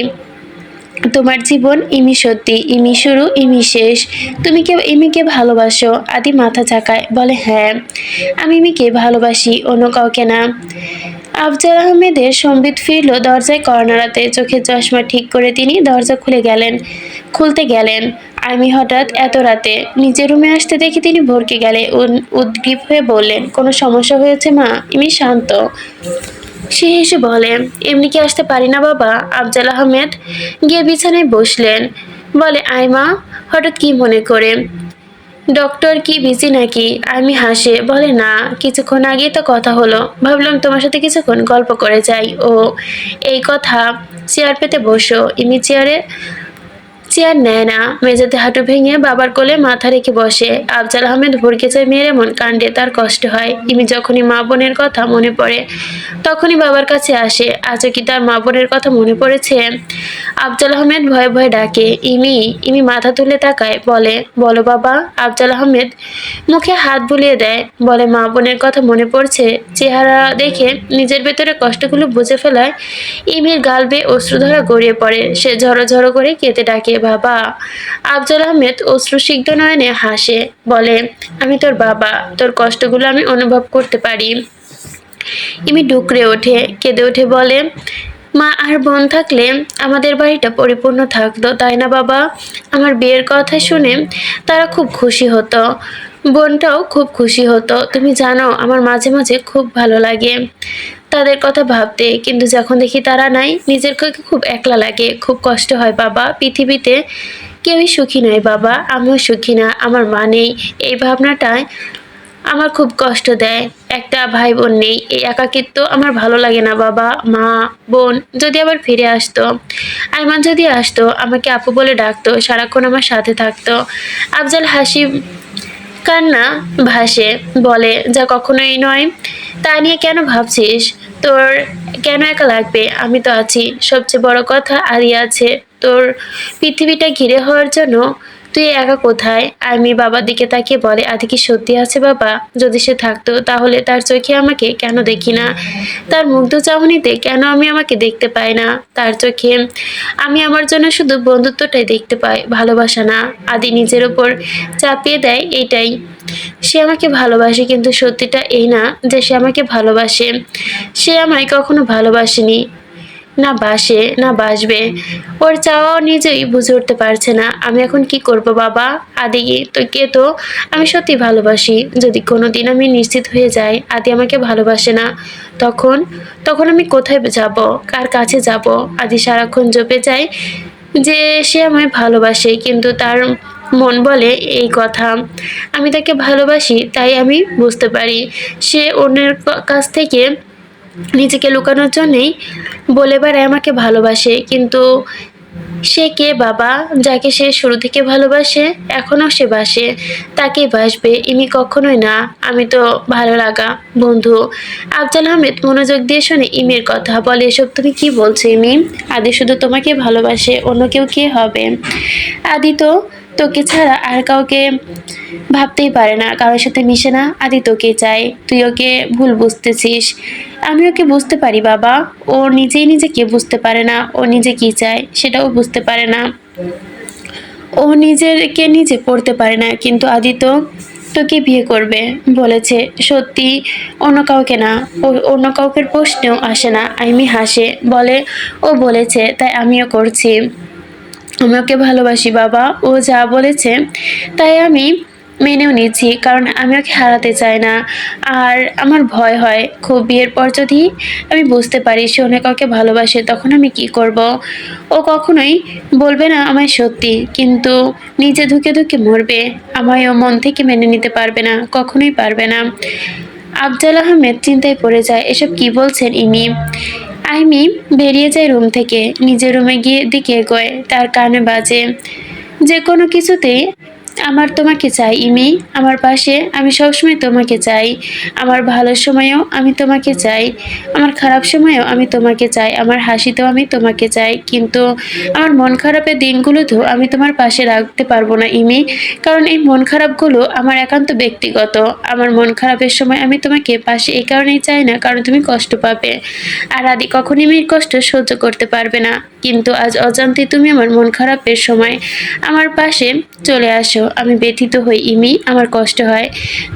তোমার জীবন ইমি সত্যি, ইমি শুরু, ইমি শেষ। তুমি কি ইমিকে ভালোবাসো? আদি মাথা ঝাঁকায়, বলে হ্যাঁ, আমি ইমিকে ভালোবাসি, অন্য কাউকে না। আফজাল আহমেদের সম্বিত ফিরল দরজায় কড়া নাড়াতে। চোখের চশমা ঠিক করে তিনি দরজা খুলতে গেলেন। আমি হঠাৎ এত রাতে নিজের রুমে আসতে দেখে তিনি ভরকে গেলে উদ্গ্রীব হয়ে বললেন, কোনো সমস্যা হয়েছে মা? ইমি শান্ত। সে হেসে বলে, এমনি কি আসতে পারি না বাবা। আফজাল আহমেদ গিয়ে বিছানায় বসলেন, বলে আয় মা, হঠাৎ কি মনে করে? ডক্টর কি বিজি নাকি? আমি হাসে, বলে না, কিছুক্ষণ আগেই তো কথা হলো, ভাবলাম তোমার সাথে কিছুক্ষণ গল্প করে যাই। ও এই কথা, চেয়ার পেতে বসো। ইমি চেয়ার নেয় না, মেঝেতে হাঁটু ভেঙে বাবার কোলে মাথা রেখে বসে। আফজাল আহমেদ ভরকে চায় মেয়ের এমন কাণ্ডে তার কষ্ট হয়। ইমি যখনই মা বোনের কথা মনে পড়ে তখনই বাবার কাছে আসে। আজও কি তার মা বোনের কথা মনে পড়েছে? আফজাল আহমেদ ভয়ে ভয়ে ডাকে, ইমি। ইমি মাথা তুলে তাকায়, বলে বলো বাবা। আফজাল আহমেদ মুখে হাত বুলিয়ে দেয়, বলে মা বোনের কথা মনে পড়ছে। চেহারা দেখে নিজের ভেতরে কষ্টগুলো বুঝে ফেলায় ইমির গাল বেয়ে অশ্রুধারা গড়িয়ে পড়ে। সে ঝড়ো ঝড়ো করে কেঁদে ডাকে, বাবা। আফজাল আহমেদ অশ্রুসিক্ত নয়নে হাসে, বলে আমি তোর বাবা, তোর কষ্টগুলো আমি অনুভব করতে পারি। ইমি ডুকরে ওঠে, কেঁদে ওঠে, বলে মা আর বোন থাকলে আমাদের বাড়িটা পরিপূর্ণ থাকতো, তাই না বাবা? আমার বিয়ের কথা শুনে তারা খুব খুশি হতো, বোনটাও খুব খুশি হতো। তুমি জানো, আমার মাঝে মাঝে খুব ভালো লাগে তাদের কথা ভাবতে, কিন্তু যখন দেখি তারা নাই, নিজেকে খুব একলা লাগে, খুব কষ্ট হয় বাবা। পৃথিবীতে কেউই সুখী নয় বাবা, আমিও সুখী না, আমার মা নেই, এই ভাবনাটায় আমার খুব কষ্ট দেয়। একটা ভাই বোন নেই, এই একাকিত্ব আমার ভালো লাগে না বাবা। মা বোন যদি আবার ফিরে আসতো, আইমান যদি আসতো, আমাকে আপু বলে ডাকতো, সারাক্ষণ আমার সাথে থাকতো। আফজাল কান্না ভাসে, বলে, যা কখনোই নয়। তা নিয়ে কেন ভাবছিস? তোর কেন একা লাগবে? আমি তো আছি। সবচেয়ে বড় কথা, আদি আছে তোর পৃথিবীটা ঘিরে হওয়ার জন্য। তুই একা কোথায়? আমি বাবার দিকে তাকিয়ে বলে, আদি কি সত্যি আছে বাবা? যদি সে থাকতো তাহলে তার চোখে আমাকে কেন দেখি না? তার মুগ্ধ চাহনিতে কেন আমি আমাকে দেখতে পাই না? তার চোখে আমি আমার জন্য শুধু বন্ধুত্বটাই দেখতে পাই, ভালোবাসা না। আদি নিজের ওপর চাপিয়ে দেয় এইটাই, সে আমাকে ভালোবাসে, কিন্তু সত্যিটা এই না যে সে আমাকে ভালোবাসে। সে আমায় কখনো ভালোবাসেনি, না বাসে, না বাসবে। ওর চাওয়া ও নিজেই বুঝে উঠতে পারছে না। আমি এখন কি করব বাবা? আদি তোকে তো আমি সত্যি ভালোবাসি। যদি কোনোদিন আমি নিশ্চিত হয়ে যাই আদি আমাকে ভালোবাসে না, তখন তখন আমি কোথায় যাব? কার কাছে যাব? আদি সারাক্ষণ জপে যায় যে সে আমায় ভালোবাসে, কিন্তু তার মন বলে এই কথা। আমি তাকে ভালোবাসি, তাই আমি বুঝতে পারি সে অন্যের কাছ থেকে নিজেকে লুকানোর জন্যেই বলে বেড়ায় আমাকে ভালোবাসে। কিন্তু সে কে বাবা? যাকে সে শুরু থেকে ভালোবাসে, এখনো সে বাসে, তাকেই বাসবে। ইনি কখনোই না। আমি তো ভালো লাগা বন্ধু। আফজাল আহমেদ মনোযোগ দিয়ে শোনে ইমির কথা, বলে, এসব তুমি কি বলছো ইমি? আদি শুধু তোমাকে ভালোবাসে, অন্য কেউ কে হবে? আদি তো তোকে ছাড়া আর কাউকে ভাবতেই পারে না, কারোর সাথে মিশে না। আদি তোকে চাই, তুই ওকে ভুল বুঝতেছিস। আমি ওকে বুঝতে পারি বাবা। ও নিজেই নিজেকে বুঝতে পারে না, ও নিজে কি চায় সেটাও বুঝতে পারে না। ও নিজেকে নিজে পড়তে পারে না। কিন্তু আদি তো তোকে বিয়ে করবে বলেছে। সত্যি? অন্য কাউকে না। ও অন্য কাউকে প্রশ্নেও আসে না। আইমি হাসে, বলে, ও বলেছে তাই আমিও করছি। আমি ওকে ভালোবাসি বাবা। ও যা বলেছে তাই আমি মেনেও নিচ্ছি, কারণ আমি ওকে হারাতে চাই না। আর আমার ভয় হয় খুব, বিয়ের পর যদি আমি বুঝতে পারি সে অন্য কাউকে ভালোবাসে, তখন আমি কি করব? ও কখনোই বলবে না আমায় সত্যি, কিন্তু নিজে ধুকে ধুকে মরবে। আমায় ও মন থেকে মেনে নিতে পারবে না, কখনোই পারবে না। আফজাল আহমেদ চিন্তায় পড়ে যায়, এসব কি বলছেন ইনি? আইমি বেরিয়ে যায় রুম থেকে, নিজের রুমে গিয়ে দিকে এগোয়। তার কানে বাজে, যে কোনো কিছুতেই আমার তোমাকে চাই ইমি, আমার পাশে। আমি সবসময় তোমাকে চাই। আমার ভালো সময়েও আমি তোমাকে চাই, আমার খারাপ সময়েও আমি তোমাকে চাই, আমার হাসিতেও আমি তোমাকে চাই। কিন্তু আমার মন খারাপের দিনগুলোতেও আমি তোমার পাশে রাখতে পারবো না ইমি, কারণ এই মন খারাপগুলো আমার একান্ত ব্যক্তিগত। আমার মন খারাপের সময় আমি তোমাকে পাশে এই কারণেই চাই না, কারণ তুমি কষ্ট পাবে। আর আদি কখনই মেয়ের কষ্ট সহ্য করতে পারবে না। কিন্তু আজ অজান্তে তুমি আমার মন খারাপের সময় আমার পাশে চলে আসো। আমি ব্যথিত হই ইমি, আমার কষ্ট হয়।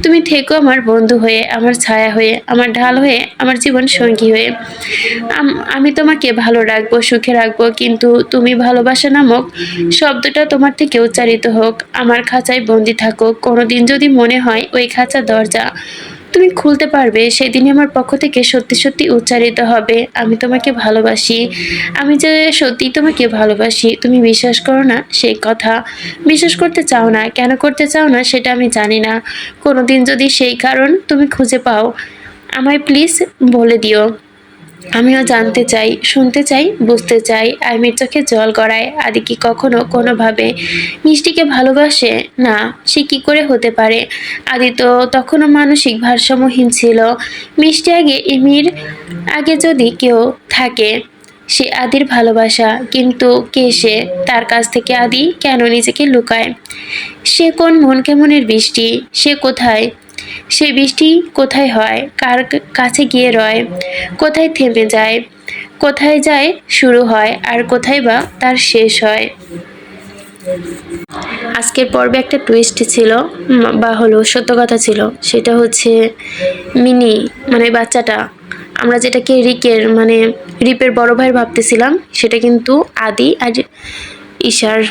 তুমি থেকো আমার বন্ধু হয়ে, আমার ছায়া হয়ে, আমার ঢাল হয়ে, আমার জীবন সঙ্গী হয়ে। আমি তোমাকে ভালো রাখবো, সুখে রাখবো, কিন্তু তুমি ভালোবাসা নামক শব্দটা তোমার থেকে উচ্চারিত হোক, আমার খাঁচায় বন্দি থাকো। কোনোদিন যদি মনে হয় ওই খাঁচার দরজা তুমি খুলতে পারবে, সেদিনই আমার পক্ষ থেকে সত্যি সত্যি উচ্চারিত হবে, আমি তোমাকে ভালোবাসি। আমি যে সত্যি তোমাকে ভালোবাসি। তুমি বিশ্বাস করো না সেই কথা, বিশ্বাস করতে চাও না। কেন করতে চাও না সেটা আমি জানি না। কোনোদিন যদি সেই কারণ তুমি খুঁজে পাও, আমায় প্লিজ বলে দিও। আমিও জানতে চাই, শুনতে চাই, বুঝতে চাই। আইমির চোখে জল গড়ায়। আদি কি কখনো কোনোভাবে মিষ্টিকে ভালোবাসে? না, সে কি করে হতে পারে? আদি তো তখনও মানসিক ভারসাম্যহীন ছিল। মিষ্টি আগে ইমির আগে যদি কেউ থাকে, সে আদির ভালোবাসা। কিন্তু কে সে? তার কাছ থেকে আদি কেন নিজেকে লুকায়? সে কোন মন কেমনের বৃষ্টি? সে কোথায়? সে বৃষ্টি কোথায় হয়? কার কাছে গিয়ে রয়? কোথায় থেমে যায়? কোথায় যায় শুরু হয়, আর কোথায় বা তার শেষ হয়? আজকের পর্বে একটা টুইস্ট ছিল, বা হলো সত্য কথা ছিল। সেটা হচ্ছে মিনি, মানে বাচ্চাটা, আমরা যেটাকে রিকের মানে রিপের বড় ভাই ভাবতেছিলাম, সেটা কিন্তু আদি আর ঈশার।